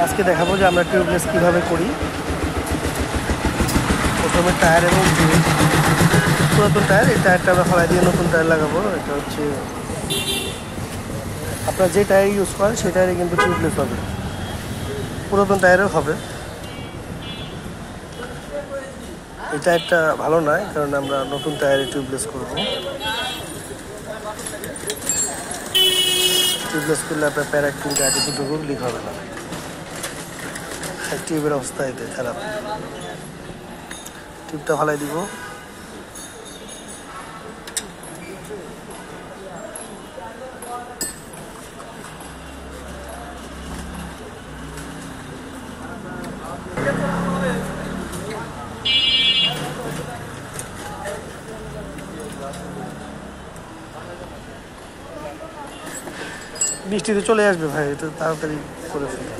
আজকে দেখাবো যে আমরা টিউবলেস কীভাবে করি। প্রথমে টায়ার এবং হুইল, পুরাতন টায়ার, এই টায়ারটা আমরা ফেলাই দিয়ে নতুন টায়ার লাগাবো। এটা হচ্ছে আপনার যে টায়ার ইউজ করেন সেই টায়ারে কিন্তু টিউবলেস হবে, পুরাতন টায়ারেও হবে। এই টায়ারটা ভালো নয়, কারণ আমরা নতুন টায়ারে টিউবলেস করবো। টিউবলেস করলে আপনার প্যারাক্টিন গাড়ি দুটো লিক হবে না। টিউবের অবস্থা এতে খারাপ। টিউবটা ফালাই দিব। বৃষ্টিতে চলে আসবে ভাই, এটা তাড়াতাড়ি করে ফেলি।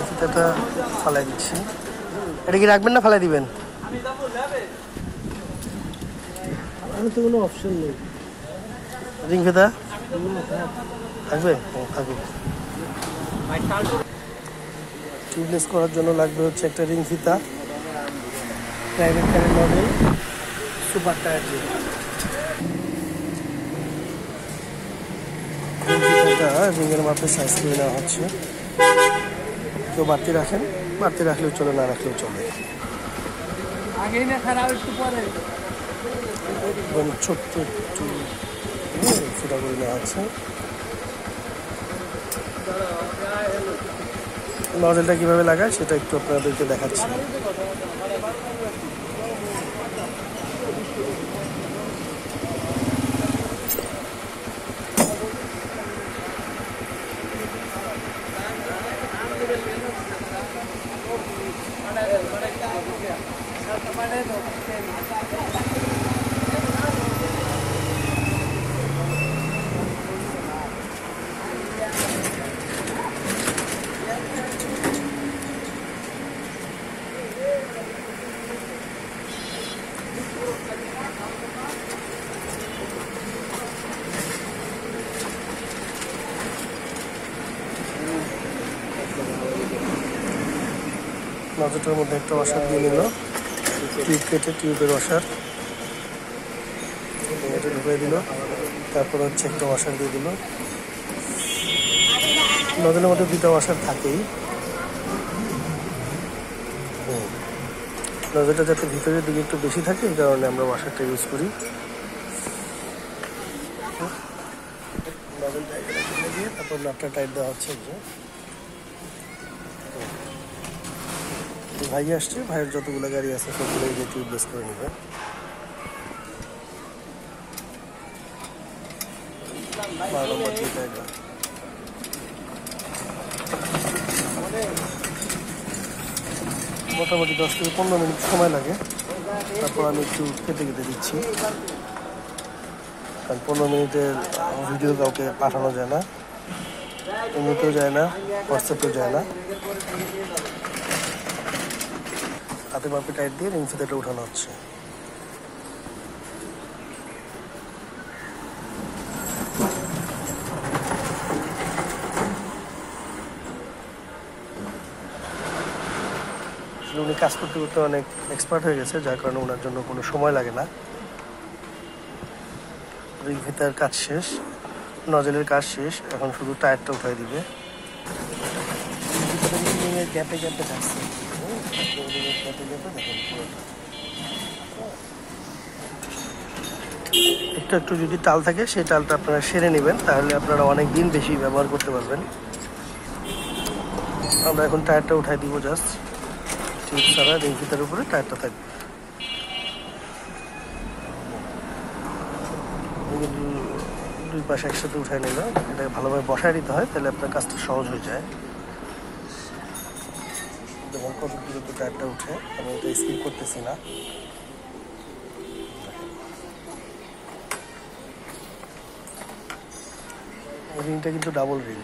ফিতাটা ফালাই দিচ্ছি। এটা কি রাখবেন না ফালাই দিবেন? আমি তো কোনো অপশন নেই। রিং ফিতা থাকবে? থাকুক। টিউবলেস করার জন্য লাগবে হচ্ছে একটা রিং ফিতা, প্রাইভেট কারের মডেল, সুপার টায়ার দিয়ে। রিংয়ের মাপে সাইজ করে নেওয়া হচ্ছে। কেউ বাড়তি রাখেন, বাড়তি রাখলেও চলে, না রাখলেও চলে। ছোট্ট একটু ফিতা করে নেওয়া হচ্ছে। নজলটা কীভাবে লাগায় সেটা একটু আপনাদেরকে দেখাচ্ছি। নজরটার মধ্যে একটা ওয়াশার দিয়ে নিল, টিউব কেটে টিউবের ওয়াশার এটা ঢুকিয়ে দিল। তারপর হচ্ছে একটা ওয়াশার দিয়ে দিল। নজলের মধ্যে দুটো ওয়াশার থাকেই। নজলটা যাতে ভিতরের দিকে একটু বেশি থাকে, এই কারণে আমরা ওয়াশারটা ইউজ করি। নজলটা এখানে খুলে দিয়ে তারপর নাটটা টাইট দেওয়া হচ্ছে। ভাই আসছে, ভাইয়ের যতগুলো গাড়ি আছে সবগুলো গিয়ে টিউবলেস করে নেবে। মোটামুটি 10 থেকে 15 মিনিট সময় লাগে। তারপর আমি একটু কেটে কেটে দিচ্ছি, কারণ 15 মিনিটের ভিডিও কাউকে পাঠানো যায় না, এমনিতেও যায় না, হোয়াটসঅ্যাপেও যায় না। হাতে মাপে টাইট দিয়ে রিং ফিতাটা উঠানো হচ্ছে। উনি কাজ করতে করতে অনেক এক্সপার্ট হয়ে গেছে, যার কারণে ওনার জন্য কোনো সময় লাগে না। রিং ফিতার কাজ শেষ, নজলের কাজ শেষ, এখন শুধু টায়ারটা উঠাই দিবে। গ্যাপে গ্যাপে থাকছে, একটু একটু যদি টাল থাকে সেই টালটা আপনারা সেরে নেবেন, তাহলে আপনারা অনেক দিন বেশি ব্যবহার করতে পারবেন। আমরা এখন টায়ারটা উঠাই দিব, জাস্ট টিউব ছাড়া রিং ফিতার উপরে টায়ারটা থাকবে। দুই পাশে একসাথে উঠাই নিল, এটাকে ভালোভাবে বসায় দিতে হয়, তাহলে আপনার কাজটা সহজ হয়ে যায়। যেমন কত দ্রুত টায়ারটা উঠে, আমি এটা স্কিপ করতেছি না। রিংটা কিন্তু ডাবল রিং।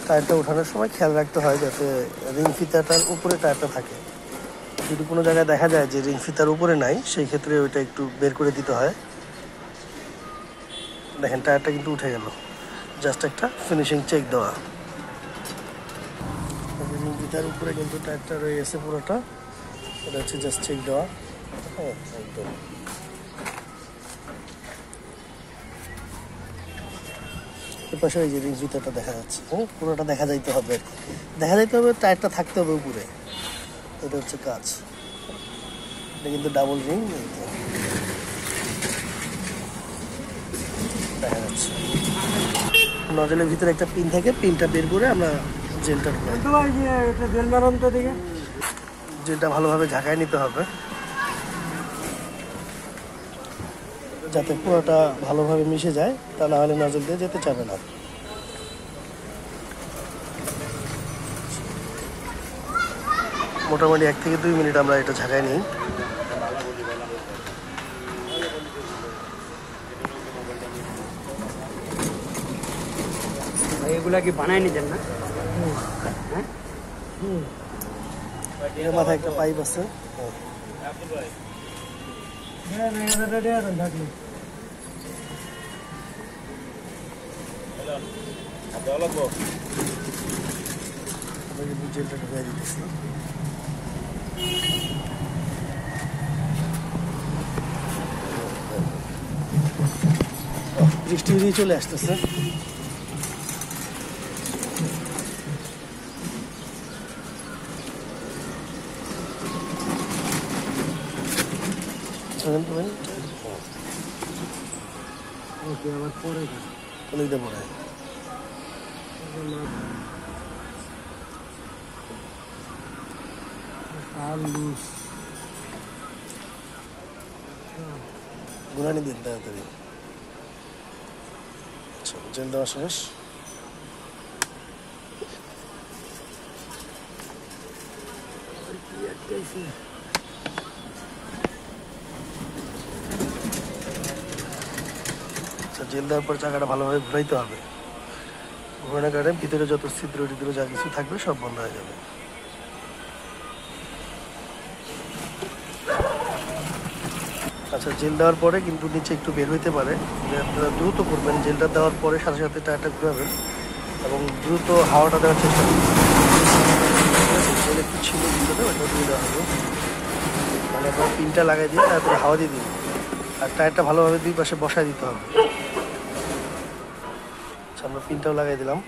টায়ারটা ওঠানোর সময় খেয়াল রাখতে হয় যাতে রিং ফিতাটার উপরে টায়ারটা থাকে। যদি কোনো জায়গায় দেখা যায় যে রিং ফিতার উপরে নাই, সেই ক্ষেত্রে ওইটা একটু বের করে দিতে হয়। দেখেন টায়ারটা কিন্তু উঠে গেল, জাস্ট একটা ফিনিশিং চেক দেওয়া। রিং ফিতার উপরে কিন্তু টায়ারটা রয়ে গেছে পুরোটা, এটা হচ্ছে জাস্ট চেক দেওয়া। হ্যাঁ, একদম এর পাশে এই যে রিং ফিতাটা দেখা যাচ্ছে, হ্যাঁ পুরোটা দেখা যাইতে হবে, দেখা যাইতে হবে, টায়ারটা থাকতে হবে উপরে। এটা হচ্ছে কাজ। এটা কিন্তু ডাবল রিং দেখা যাচ্ছে। নজলের ভিতরে একটা পিন থাকে, পিনটা বের করে আমরা জেলটা জেলটা ভালোভাবে ঝাঁকায় নিতে হবে যাতে পুরোটা ভালোভাবে মিশে যায়, তা না হলে নজল দিয়ে যেতে চাবে না। মোটামুটি 1 থেকে 2 মিনিট আমরা এটা ঝাঁকায় নিই। এগুলা কি বানায় নিতেন না? এর মাথায় একটা পাইপ আছে। জেলটা ঢুকাই দিতেছি। বৃষ্টি দিয়ে চলে আসতেছে। গুনানি দিন তাড়াতাড়ি। আচ্ছা, জেল দেওয়া শেষ। জেল দেওয়ার পর চাকাটা ভালোভাবে ঘুরাইতে হবে। ঘোরানোর কারণে ভিতরে যত ছিদ্র টিদ্র যা কিছু থাকবে সব বন্ধ হয়ে যাবে। আচ্ছা, জেল দেওয়ার পরে কিন্তু নিচে একটু বের হইতে পারে, আপনারা দ্রুত করবেন। জেলটা দেওয়ার পরে সাথে সাথে টায়ারটা ঘুরাবেন এবং দ্রুত হাওয়াটা দেওয়ার চেষ্টা করবেন। জেল একটু ছিল ভিতরে, ওটা দিয়ে দেওয়া হবে। মানে আপনার পিনটা লাগাই দিয়ে তারপরে হাওয়া দিয়ে দিন, আর টায়ারটা ভালোভাবে দুই পাশে বসায় দিতে হবে। আচ্ছা, আমরা পিনটাও লাগাই দিলাম,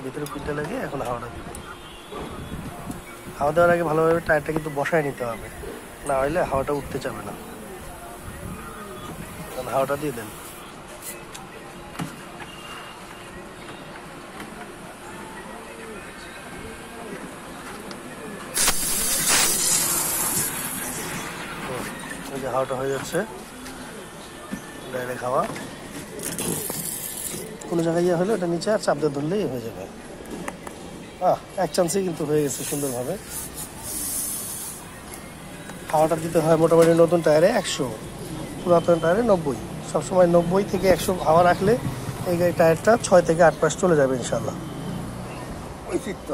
ভিতরে পিনটা লাগিয়ে এখন হাওয়াটা দিব। হাওয়া দেওয়ার আগে ভালোভাবে টায়ারটা কিন্তু বসায় নিতে হবে, না হইলে হাওয়াটা উঠতে চাবে না। হাওয়াটা দিয়ে দেন। হাওয়াটা হয়ে যাচ্ছে, ডাইরেক্ট হাওয়া। কোনো জায়গায় ইয়ে হলে ওটা নিচে আর চাপ দিয়ে ধরলেই হয়ে যাবে। এক চান্সেই কিন্তু হয়ে গেছে সুন্দরভাবে। হাওয়াটা দিতে হয় মোটামুটি নতুন টায়ারে 100, পুরাতন টায়ারে 90। সবসময় 90 থেকে 100 হাওয়া রাখলে এই গাড়ি টায়ারটা 6 থেকে 8 মাস চলে যাবে ইনশাল্লাহ। ওই চিত্ত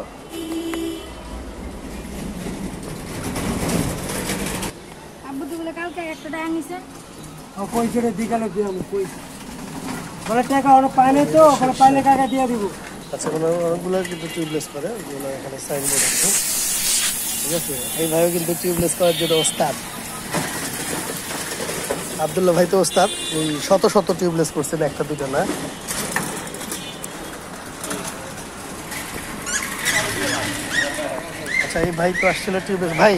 কালকে একটা টাকা নিছে, কই ছেড়ে বিকালে দিয়ে আমি কই বলে টাকা ওরা পাইলে তো ওখানে পাইলে টাকা দিয়ে দিব। আচ্ছা, অনেকগুলো কিন্তু টিউবলেস করে, ওগুলো এখানে সাইনবোর্ড আছে, ঠিক আছে। এই ভাইও কিন্তু টিউবলেস করার জন্য ওস্তাদ। আব্দুল্লাহ ভাই তো ওস্তাদ, এই শত শত টিউবলেস করছেন, একটা দুটো না। আচ্ছা, এই ভাই তো আসছিল টিউবলেস। ভাই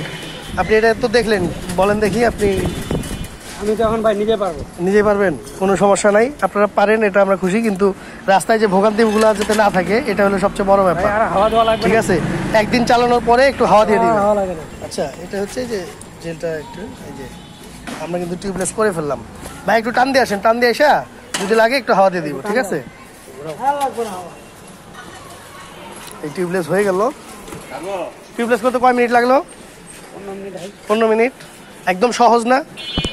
আপনি এটা তো দেখলেন, বলেন দেখি আপনি। আমি তো এখন ভাই নিজে পারবো। নিজে পারবেন, কোনো সমস্যা নাই, আপনারা পারেন, এটা আমরা খুশি। কিন্তু রাস্তায় যে ভোগান্তিগুলো যাতে না থাকে, এটা হলো সবচেয়ে বড় ব্যাপার। আর হাওয়া দেওয়া লাগবে, ঠিক আছে। একদিন চালানোর পরে একটু হাওয়া দিয়ে দিবেন। হাওয়া লাগে না। আচ্ছা, এটা হচ্ছে যে জেলটা একটু, এই যে আমরা কিন্তু টিউবলেস করে ফেললাম। ভাই একটু টান দিয়ে আসেন, টান দিয়ে আসা যদি লাগে একটু হাওয়া দিয়ে দিব, ঠিক আছে। এই টিউবলেস হয়ে গেল। টিউবলেস করতে কয় মিনিট লাগলো? 15 মিনিট। একদম সহজ না,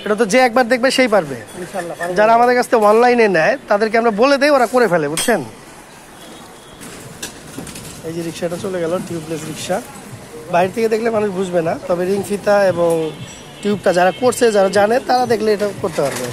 এটা তো যে একবার দেখবে সেই পারবে। যারা আমাদের কাছ থেকে অনলাইনে নেয় তাদেরকে আমরা বলে দেই, ওরা করে ফেলে, বুঝছেন। এই যে রিক্সাটা চলে গেল, টিউবলেস রিক্সা। বাইরে থেকে দেখলে মানুষ বুঝবে না, তবে রিং ফিতা এবং টিউবটা যারা করছে, যারা জানে, তারা দেখলে এটা করতে পারবে।